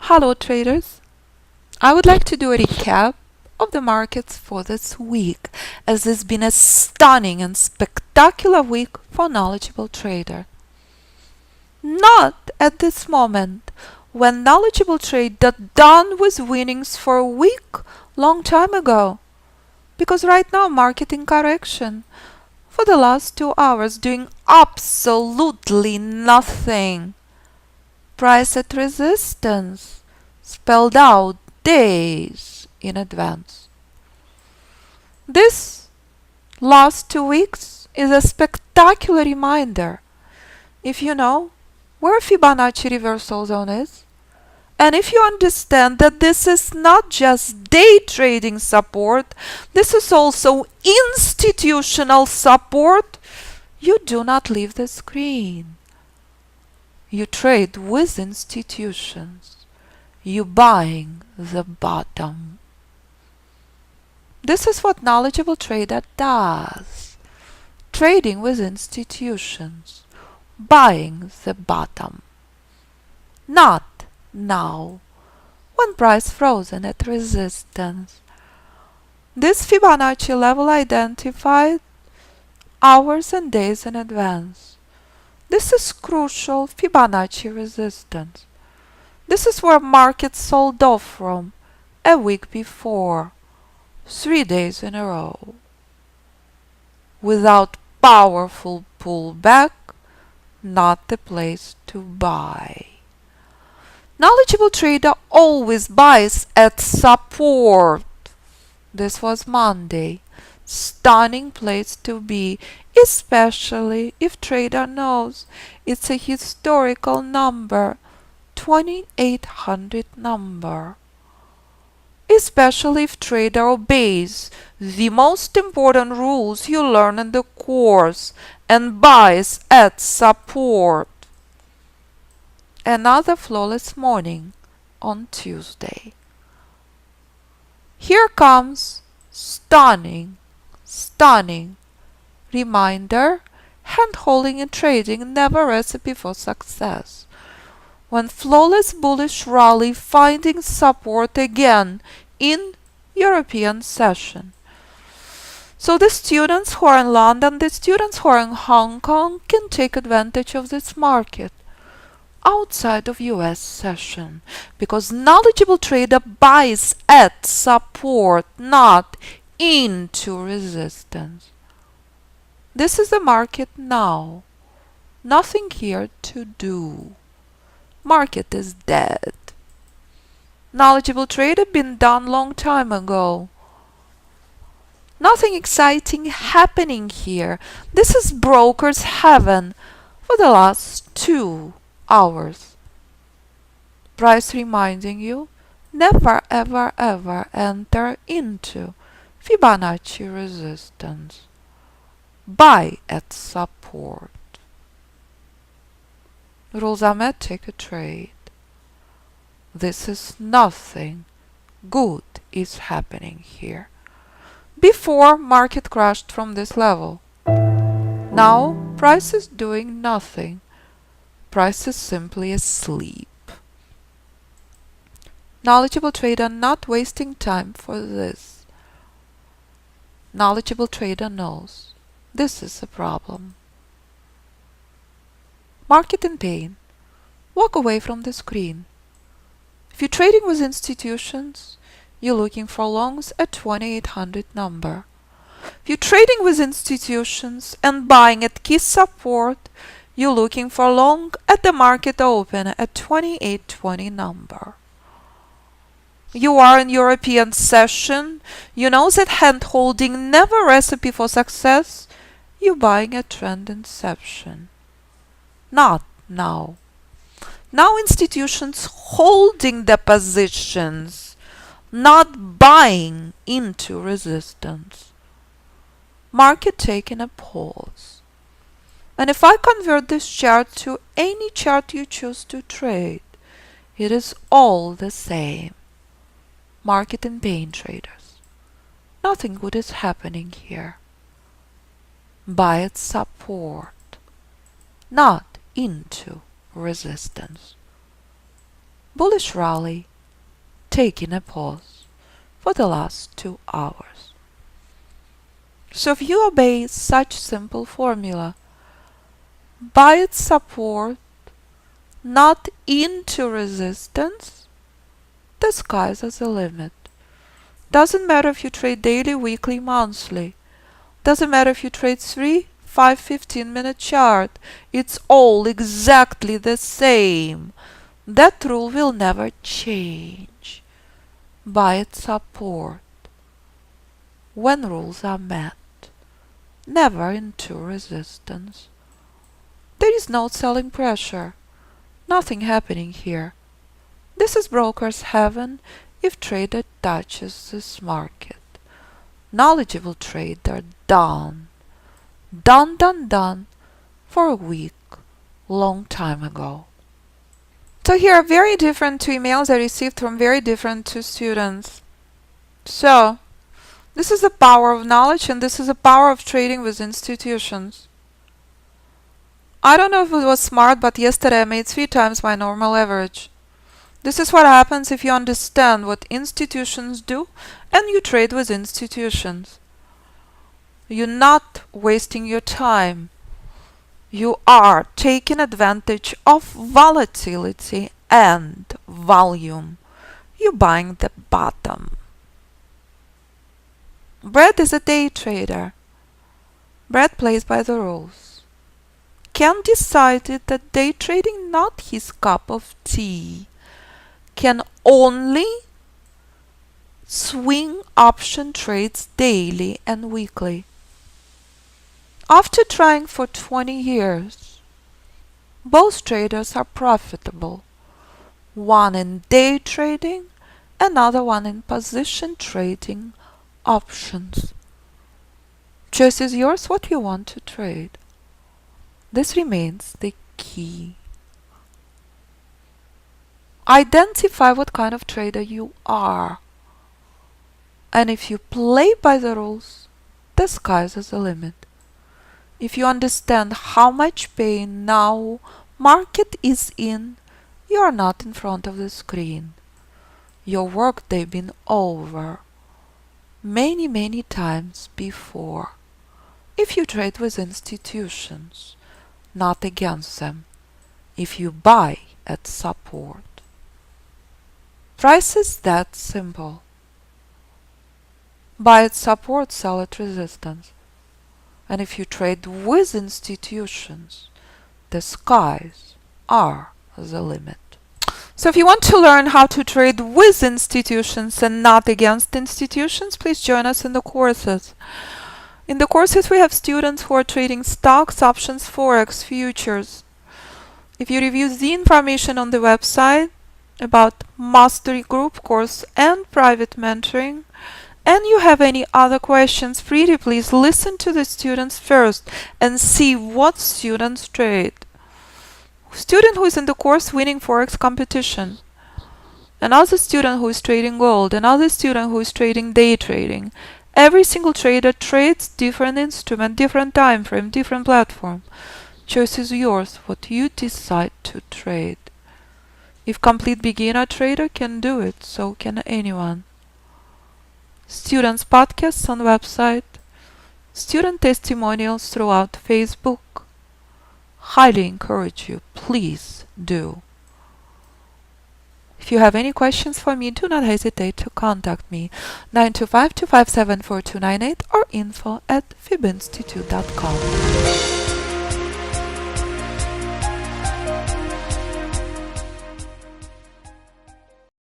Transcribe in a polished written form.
Hello traders! I would like to do a recap of the markets for this week, as it's been a stunning and spectacular week for knowledgeable trader. Not at this moment, when knowledgeable trader done with winnings for a week long time ago, because right now market in correction for the last 2 hours doing absolutely nothing. Price at resistance, spelled out days in advance. This last 2 weeks is a spectacular reminder if you know where Fibonacci reversal zone is, and if you understand that this is not just day trading support, this is also institutional support, you do not leave the screen. You trade with institutions. You buying the bottom. This is what knowledgeable trader does. Trading with institutions. Buying the bottom. Not now, when price frozen at resistance. This Fibonacci level identified hours and days in advance. This is crucial Fibonacci resistance. This is where market sold off from a week before, 3 days in a row. Without powerful pullback, not the place to buy. Knowledgeable trader always buys at support. This was Monday. Stunning place to be, especially if trader knows it's a historical number, 2800 number. Especially if trader obeys the most important rules you learn in the course and buys at support. Another flawless morning on Tuesday. Here comes stunning reminder, hand-holding in trading never a recipe for success. When flawless bullish rally finding support again in European session. So the students who are in London, the students who are in Hong Kong can take advantage of this market outside of US session, because knowledgeable trader buys at support, not into resistance. This is the market now. Nothing here to do. Market is dead. Knowledgeable trader been done long time ago. Nothing exciting happening here. This is broker's heaven for the last 2 hours. Price reminding you, never ever ever enter into Fibonacci resistance. Buy at support. Rules are met, take a trade. This is nothing good is happening here. Before, market crashed from this level. Now, price is doing nothing. Price is simply asleep. Knowledgeable trader not wasting time for this. Knowledgeable trader knows this is a problem. Market in pain. Walk away from the screen. If you're trading with institutions, you're looking for longs at 2800 number. If you're trading with institutions and buying at key support, you're looking for long at the market open at 2820 number. You are in European session, you know that hand holding never recipe for success, you're buying a trend inception. Not now. Now institutions holding the positions, not buying into resistance. Market taking a pause. And if I convert this chart to any chart you choose to trade, it is all the same. Market in pain, traders. Nothing good is happening here. Buy at support, not into resistance. bullish rally taking a pause for the last 2 hours. So if you obey such simple formula, buy at support, not into resistance, the sky's the limit. Doesn't matter if you trade daily, weekly, monthly. Doesn't matter if you trade 3, 5, 15-minute chart. It's all exactly the same. That rule will never change. Buy at support when rules are met, never into resistance. There is no selling pressure. Nothing happening here. This is broker's heaven if trader touches this market. Knowledgeable trader done for a week, long time ago. So here are very different 2 emails I received from very different 2 students. So this is the power of knowledge, and this is the power of trading with institutions. I don't know if it was smart, but yesterday I made 3 times my normal average. This is what happens if you understand what institutions do and you trade with institutions. You're not wasting your time. You are taking advantage of volatility and volume. You're buying the bottom. Brad is a day trader. Brad plays by the rules. Ken decided that day trading not his cup of tea. Can only swing option trades daily and weekly. After trying for 20 years, both traders are profitable. One in day trading, another one in position trading options. Choice is yours what you want to trade. This remains the key. Identify what kind of trader you are. And if you play by the rules, the sky's the limit. If you understand how much pain now market is in, you are not in front of the screen. Your workday been over many times before. If you trade with institutions, not against them. If you buy at support. Price is that simple. Buy at support, sell at resistance. And if you trade with institutions, the skies are the limit. So if you want to learn how to trade with institutions and not against institutions, please join us in the courses. In the courses, we have students who are trading stocks, options, forex, futures. If you review the information on the website about Mastery Group course and private mentoring, and you have any other questions, please listen to the students first and see what students trade. Student who is in the course winning forex competition, another student who is trading gold, another student who is trading day trading. Every single trader trades different instrument, different time frame, different platform. Choice is yours, what you decide to trade. If complete beginner trader can do it, so can anyone. Students' podcasts on website, student testimonials throughout Facebook. Highly encourage you, please do. If you have any questions for me, do not hesitate to contact me 925-257-4298 or info@fibinstitute.com.